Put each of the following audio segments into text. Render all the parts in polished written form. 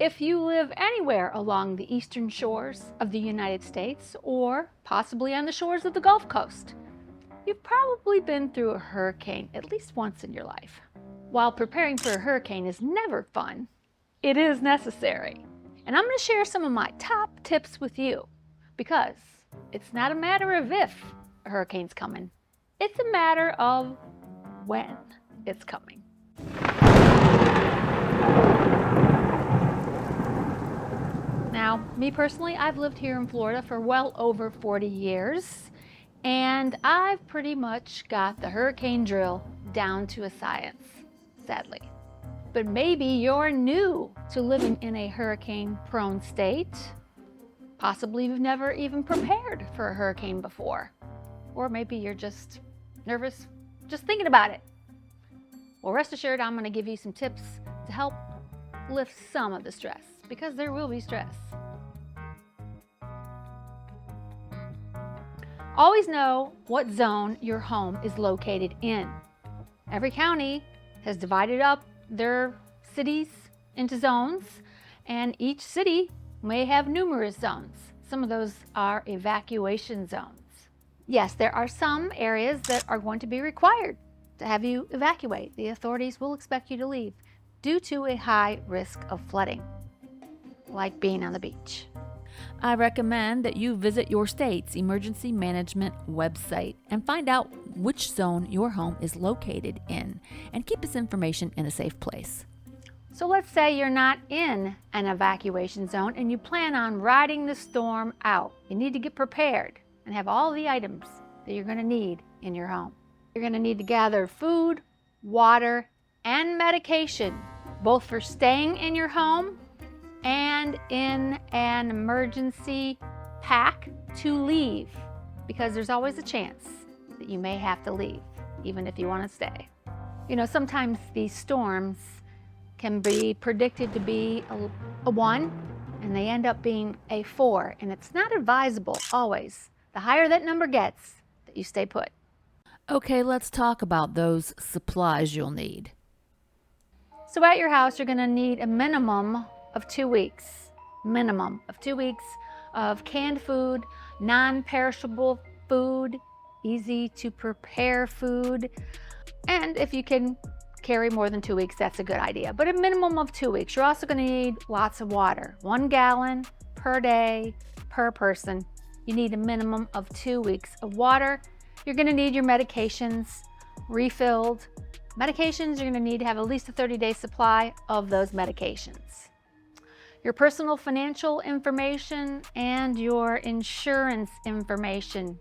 If you live anywhere along the eastern shores of the United States or possibly on the shores of the Gulf Coast, you've probably been through a hurricane at least once in your life. While preparing for a hurricane is never fun, it is necessary. And I'm going to share some of my top tips with you because it's not a matter of if a hurricane's coming, it's a matter of when it's coming. Now, me personally, I've lived here in Florida for well over 40 years, and I've pretty much got the hurricane drill down to a science, sadly. But maybe you're new to living in a hurricane-prone state. Possibly you've never even prepared for a hurricane before. Or maybe you're just nervous just thinking about it. Well, rest assured, I'm going to give you some tips to help lift some of the stress, because there will be stress. Always know what zone your home is located in. Every county has divided up their cities into zones, and each city may have numerous zones. Some of those are evacuation zones. Yes, there are some areas that are going to be required to have you evacuate. The authorities will expect you to leave due to a high risk of flooding, like being on the beach. I recommend that you visit your state's emergency management website and find out which zone your home is located in and keep this information in a safe place. So let's say you're not in an evacuation zone and you plan on riding the storm out. You need to get prepared and have all the items that you're going to need in your home. You're going to need to gather food, water, and medication, both for staying in your home and in an emergency pack to leave, because there's always a chance that you may have to leave, even if you want to stay. You know, sometimes these storms can be predicted to be a 1, and they end up being a 4, and it's not advisable always, the higher that number gets, that you stay put. Okay, let's talk about those supplies you'll need. So at your house, you're going to need a minimum of 2 weeks. Minimum of 2 weeks of canned food, non-perishable food, easy to prepare food. And if you can carry more than 2 weeks, that's a good idea. But a minimum of 2 weeks. You're also going to need lots of water. 1 gallon per day, per person. You need a minimum of 2 weeks of water. You're going to need your medications refilled. Medications, you're going to need to have at least a 30-day supply of those medications. Your personal financial information and your insurance information.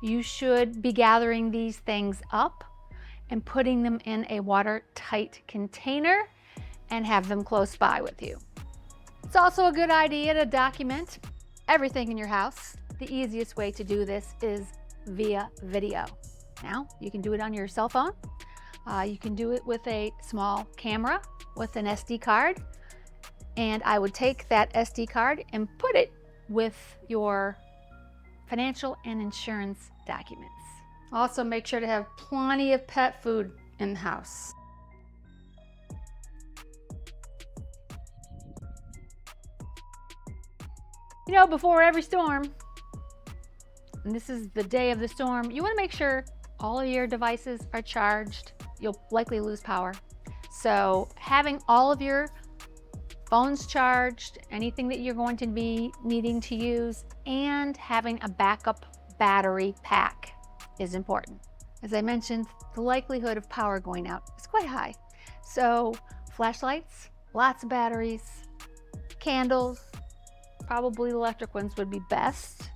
You should be gathering these things up and putting them in a watertight container and have them close by with you. It's also a good idea to document everything in your house. The easiest way to do this is via video. Now, you can do it on your cell phone. You can do it with a small camera with an SD card. And I would take that SD card and put it with your financial and insurance documents. Also, make sure to have plenty of pet food in the house. You know, before every storm, and this is the day of the storm, you want to make sure all of your devices are charged. You'll likely lose power. So having all of your phones charged, anything that you're going to be needing to use, and having a backup battery pack is important. As I mentioned, the likelihood of power going out is quite high. So flashlights, lots of batteries, candles, probably electric ones would be best.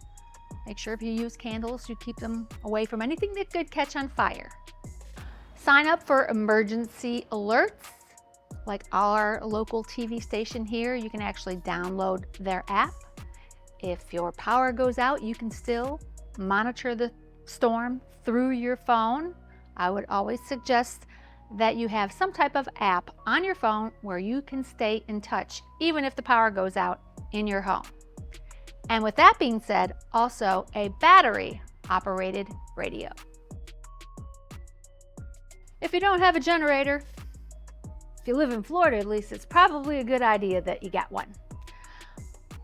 Make sure if you use candles, you keep them away from anything that could catch on fire. Sign up for emergency alerts. Like our local TV station here, you can actually download their app. If your power goes out, you can still monitor the storm through your phone. I would always suggest that you have some type of app on your phone where you can stay in touch, even if the power goes out in your home. And with that being said, also a battery-operated radio. If you don't have a generator, if you live in Florida, at least, it's probably a good idea that you get one.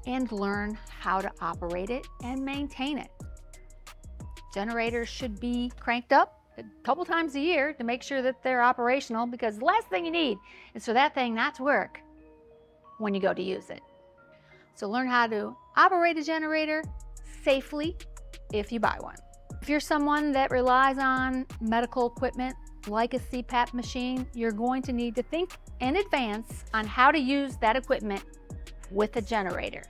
And learn how to operate it and maintain it. Generators should be cranked up a couple times a year to make sure that they're operational, because the last thing you need is for that thing not to work when you go to use it. So learn how to operate a generator safely if you buy one. If you're someone that relies on medical equipment like a CPAP machine, you're going to need to think in advance on how to use that equipment with a generator.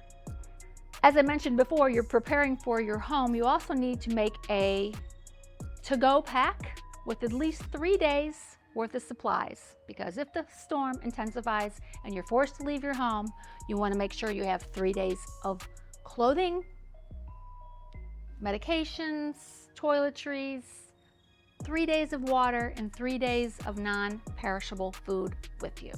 As I mentioned before, you're preparing for your home. You also need to make a to-go pack with at least 3 days worth of supplies, because if the storm intensifies and you're forced to leave your home, you want to make sure you have 3 days of clothing, medications, toiletries, 3 days of water, and 3 days of non-perishable food with you.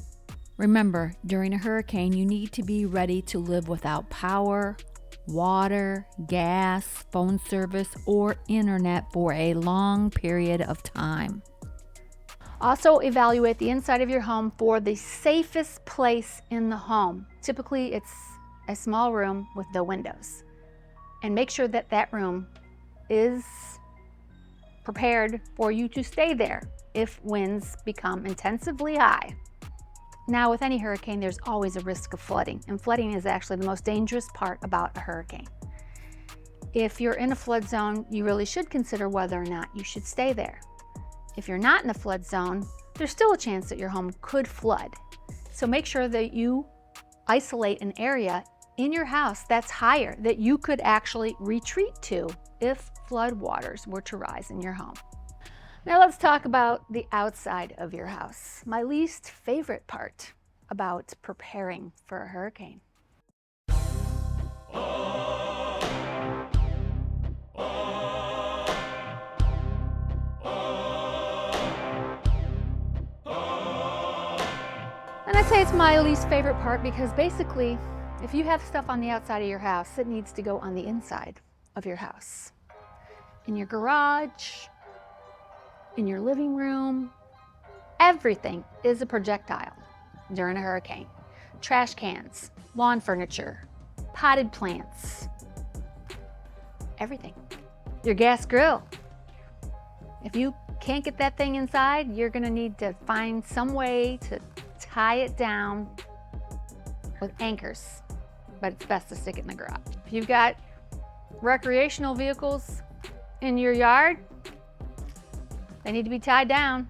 Remember, during a hurricane, you need to be ready to live without power, water, gas, phone service, or internet for a long period of time. Also, evaluate the inside of your home for the safest place in the home. Typically, it's a small room with no windows. And make sure that that room is prepared for you to stay there if winds become intensively high. Now, with any hurricane, there's always a risk of flooding, and flooding is actually the most dangerous part about a hurricane. If you're in a flood zone, you really should consider whether or not you should stay there. If you're not in a flood zone, there's still a chance that your home could flood. So make sure that you isolate an area in your house that's higher, that you could actually retreat to if flood waters were to rise in your home. Now let's talk about the outside of your house, my least favorite part about preparing for a hurricane. And I'd say it's my least favorite part because basically, if you have stuff on the outside of your house, it needs to go on the inside of your house. In your garage, in your living room, everything is a projectile during a hurricane. Trash cans, lawn furniture, potted plants, everything. Your gas grill. If you can't get that thing inside, you're gonna need to find some way to tie it down with anchors, but it's best to stick it in the garage. If you've got recreational vehicles in your yard, they need to be tied down.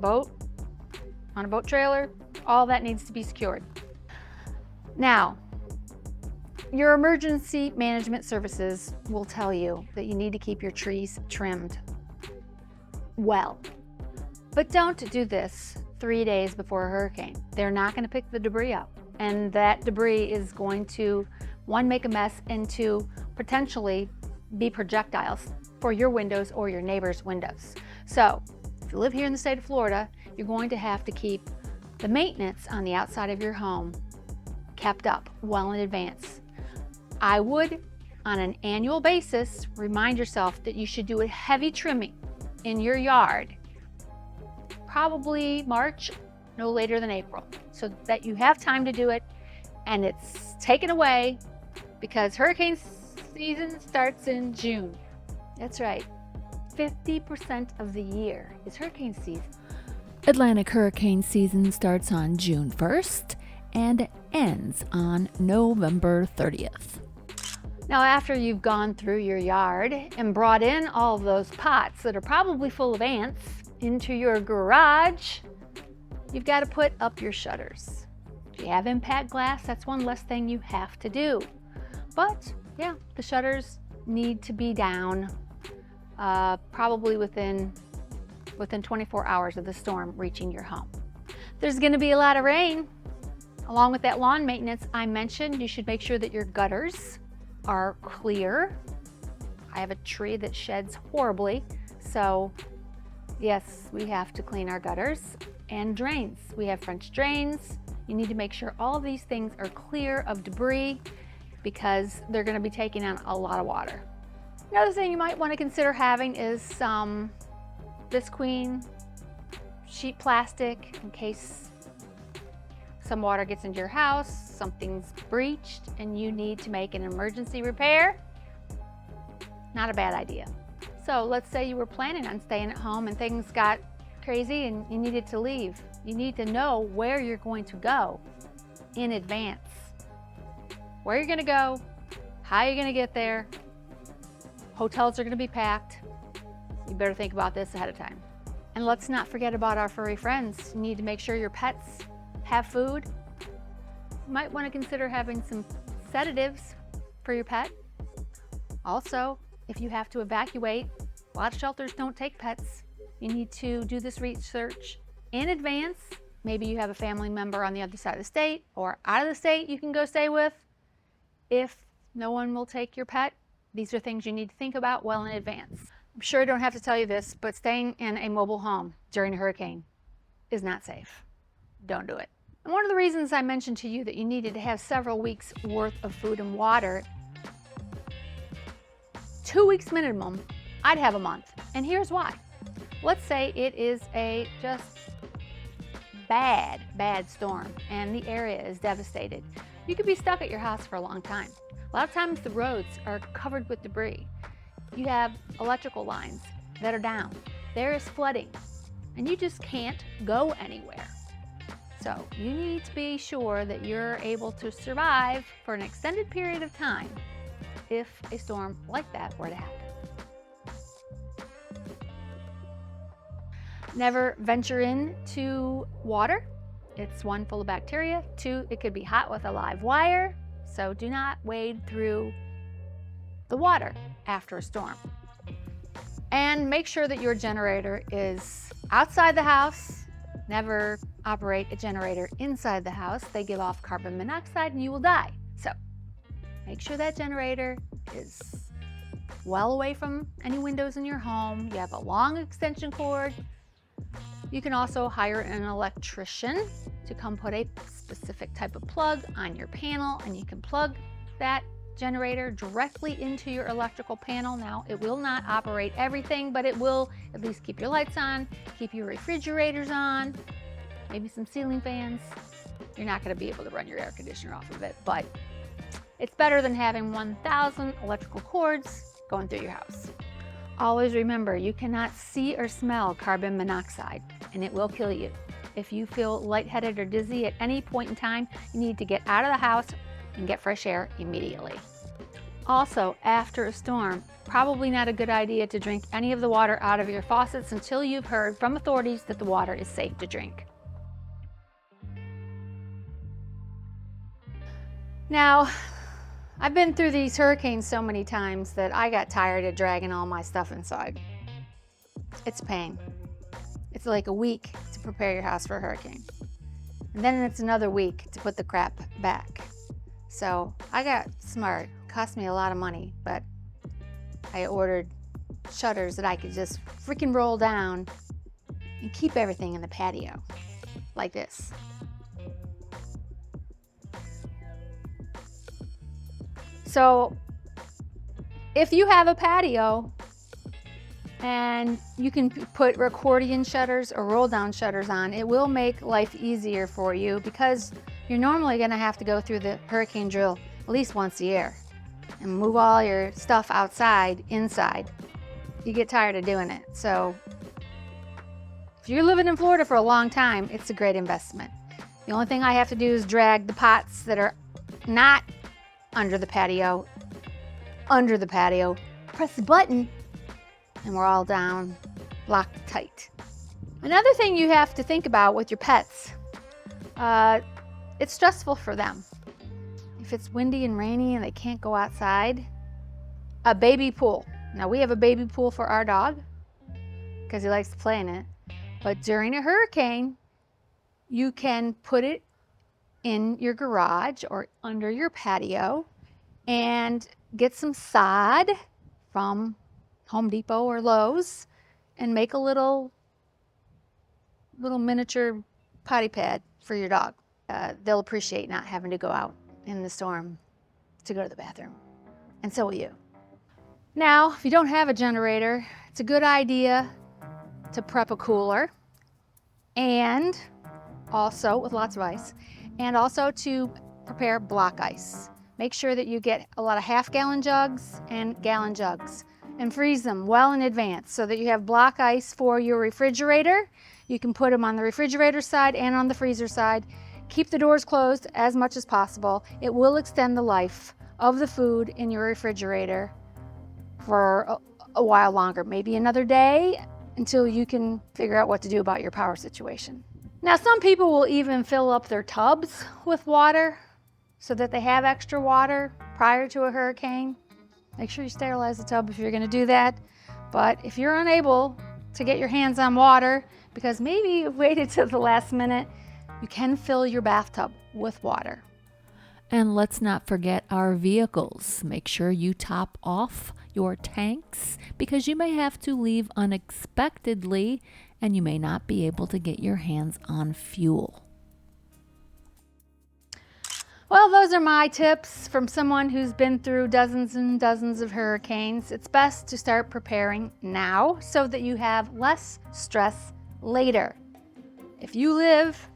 Boat, on a boat trailer, all that needs to be secured. Now, your emergency management services will tell you that you need to keep your trees trimmed well. But don't do this 3 days before a hurricane. They're not going to pick the debris up. And that debris is going to, one, make a mess, and two, potentially be projectiles for your windows or your neighbor's windows. So if you live here in the state of Florida, you're going to have to keep the maintenance on the outside of your home kept up well in advance. I would, on an annual basis, remind yourself that you should do a heavy trimming in your yard, probably March, no later than April, so that you have time to do it and it's taken away, because hurricane season starts in June. That's right. 50% of the year is hurricane season. Atlantic hurricane season starts on June 1st and ends on November 30th. Now, after you've gone through your yard and brought in all of those pots that are probably full of ants into your garage, you've got to put up your shutters. If you have impact glass, that's one less thing you have to do. But yeah, the shutters need to be down probably within 24 hours of the storm reaching your home. There's going to be a lot of rain. Along with that lawn maintenance I mentioned, you should make sure that your gutters are clear. I have a tree that sheds horribly, so yes, we have to clean our gutters and drains. We have French drains. You need to make sure all of these things are clear of debris because they're going to be taking on a lot of water. Another thing you might want to consider having is some visqueen sheet plastic in case some water gets into your house, something's breached, and you need to make an emergency repair, not a bad idea. So let's say you were planning on staying at home and things got crazy and you needed to leave. You need to know where you're going to go in advance. Where you're gonna go, how you're gonna get there. Hotels are gonna be packed. You better think about this ahead of time. And let's not forget about our furry friends. You need to make sure your pets have food. You might want to consider having some sedatives for your pet. Also, if you have to evacuate, a lot of shelters don't take pets. You need to do this research in advance. Maybe you have a family member on the other side of the state or out of the state you can go stay with. If no one will take your pet, these are things you need to think about well in advance. I'm sure I don't have to tell you this, but staying in a mobile home during a hurricane is not safe. Don't do it. And one of the reasons I mentioned to you that you needed to have several weeks worth of food and water, 2 weeks minimum, I'd have a month. And here's why. Let's say it is a just bad storm and the area is devastated. You could be stuck at your house for a long time. A lot of times the roads are covered with debris. You have electrical lines that are down. There is flooding and you just can't go anywhere. So you need to be sure that you're able to survive for an extended period of time if a storm like that were to happen. Never venture into water. It's 1, full of bacteria. 2, it could be hot with a live wire. So do not wade through the water after a storm. And make sure that your generator is outside the house. Never operate a generator inside the house. They give off carbon monoxide and you will die. So make sure that generator is well away from any windows in your home. You have a long extension cord. You can also hire an electrician to come put a specific type of plug on your panel, and you can plug that generator directly into your electrical panel. Now, it will not operate everything, but it will at least keep your lights on, keep your refrigerators on, maybe some ceiling fans. You're not going to be able to run your air conditioner off of it, but it's better than having 1,000 electrical cords going through your house. Always remember, you cannot see or smell carbon monoxide, and it will kill you. If you feel lightheaded or dizzy at any point in time, you need to get out of the house and get fresh air immediately. Also, after a storm, probably not a good idea to drink any of the water out of your faucets until you've heard from authorities that the water is safe to drink. Now, I've been through these hurricanes so many times that I got tired of dragging all my stuff inside. It's a pain. It's like a week to prepare your house for a hurricane. And then it's another week to put the crap back. So I got smart. It cost me a lot of money, but I ordered shutters that I could just freaking roll down and keep everything in the patio, like this. So if you have a patio and you can put accordion shutters or roll down shutters on, it will make life easier for you because you're normally going to have to go through the hurricane drill at least once a year and move all your stuff outside, inside. You get tired of doing it. So if you're living in Florida for a long time, it's a great investment. The only thing I have to do is drag the pots that are not under the patio, press the button, and we're all down, locked tight. Another thing you have to think about with your pets, it's stressful for them. If it's windy and rainy and they can't go outside, a baby pool. Now we have a baby pool for our dog because he likes to play in it, but during a hurricane, you can put it in your garage or under your patio and get some sod from Home Depot or Lowe's and make a little miniature potty pad for your dog. They'll appreciate not having to go out in the storm to go to the bathroom, and so will you. Now, if you don't have a generator, it's a good idea to prep a cooler, and also with lots of ice, and also to prepare block ice. Make sure that you get a lot of half-gallon jugs and gallon jugs and freeze them well in advance so that you have block ice for your refrigerator. You can put them on the refrigerator side and on the freezer side. Keep the doors closed as much as possible. It will extend the life of the food in your refrigerator for a while longer, maybe another day, until you can figure out what to do about your power situation. Now, some people will even fill up their tubs with water so that they have extra water prior to a hurricane. Make sure you sterilize the tub if you're going to do that. But if you're unable to get your hands on water because maybe you've waited till the last minute, you can fill your bathtub with water. And let's not forget our vehicles. Make sure you top off your tanks because you may have to leave unexpectedly and you may not be able to get your hands on fuel. Well, those are my tips from someone who's been through dozens and dozens of hurricanes. It's best to start preparing now so that you have less stress later. If you live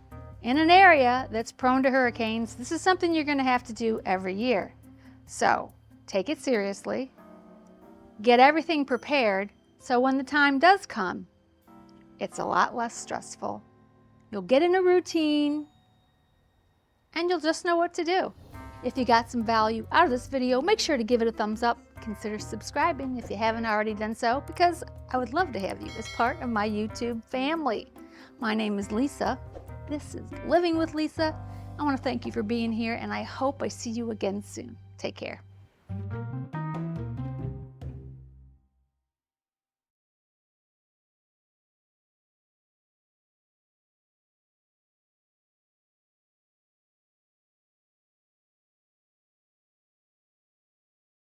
in an area that's prone to hurricanes, this is something you're going to have to do every year. So take it seriously. Get everything prepared so when the time does come, it's a lot less stressful. You'll get in a routine and you'll just know what to do. If you got some value out of this video, make sure to give it a thumbs up. Consider subscribing if you haven't already done so, because I would love to have you as part of my YouTube family. My name is Lisa. This is Living with Lisa. I want to thank you for being here, and I hope I see you again soon. Take care.